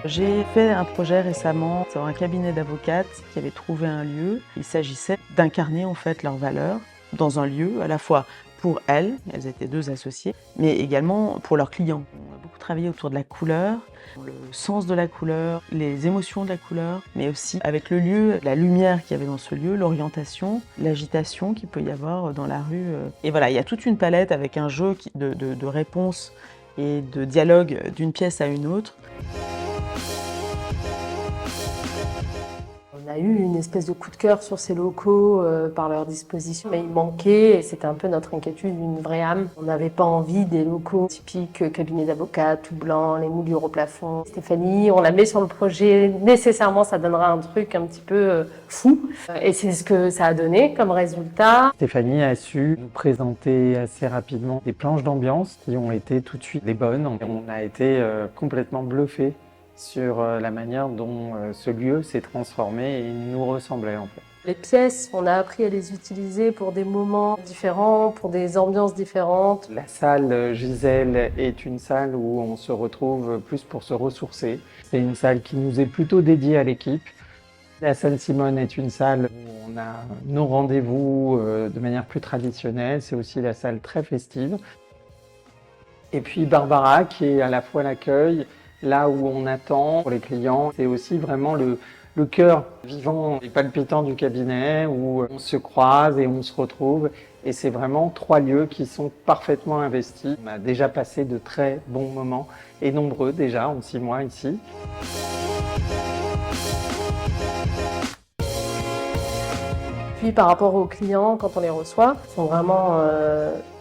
J'ai fait un projet récemment sur un cabinet d'avocates qui avait trouvé un lieu. Il s'agissait d'incarner en fait leurs valeurs dans un lieu à la fois pour elles étaient deux associées, mais également pour leurs clients. On a beaucoup travaillé autour de la couleur, le sens de la couleur, les émotions de la couleur, mais aussi avec le lieu, la lumière qu'il y avait dans ce lieu, l'orientation, l'agitation qu'il peut y avoir dans la rue. Et voilà, il y a toute une palette avec un jeu de réponses et de dialogue d'une pièce à une autre. On a eu une espèce de coup de cœur sur ces locaux par leur disposition, mais il manquait, et c'était un peu notre inquiétude, une vraie âme. On n'avait pas envie des locaux typiques cabinet d'avocats, tout blanc, les moulures au plafond. Stéphanie, on la met sur le projet, nécessairement ça donnera un truc un petit peu fou, et c'est ce que ça a donné comme résultat. Stéphanie a su nous présenter assez rapidement des planches d'ambiance qui ont été tout de suite les bonnes. On a été complètement bluffés sur la manière dont ce lieu s'est transformé et nous ressemblait en fait. Les pièces, on a appris à les utiliser pour des moments différents, pour des ambiances différentes. La salle Gisèle est une salle où on se retrouve plus pour se ressourcer. C'est une salle qui nous est plutôt dédiée à l'équipe. La salle Simone est une salle où on a nos rendez-vous de manière plus traditionnelle. C'est aussi la salle très festive. Et puis Barbara qui est à la fois l'accueil, là où on attend pour les clients. C'est aussi vraiment le cœur vivant et palpitant du cabinet où on se croise et on se retrouve. Et c'est vraiment 3 lieux qui sont parfaitement investis. On a déjà passé de très bons moments et nombreux déjà en 6 mois ici. Puis par rapport aux clients, quand on les reçoit, ils sont vraiment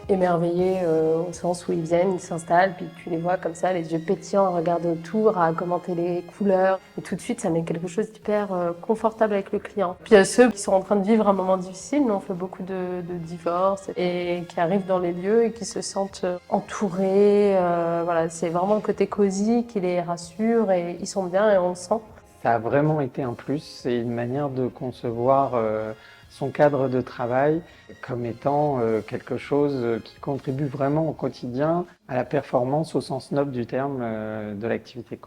émerveillés au sens où ils viennent, ils s'installent, puis tu les vois comme ça, les yeux pétillants, à regarder autour, à commenter les couleurs. Et tout de suite, ça met quelque chose d'hyper confortable avec le client. Puis il y a ceux qui sont en train de vivre un moment difficile, nous on fait beaucoup de divorces, et qui arrivent dans les lieux et qui se sentent entourés. Voilà, c'est vraiment le côté cosy qui les rassure et ils sont bien et on le sent. Ça a vraiment été un plus, c'est une manière de concevoir son cadre de travail comme étant quelque chose qui contribue vraiment au quotidien à la performance au sens noble du terme de l'activité.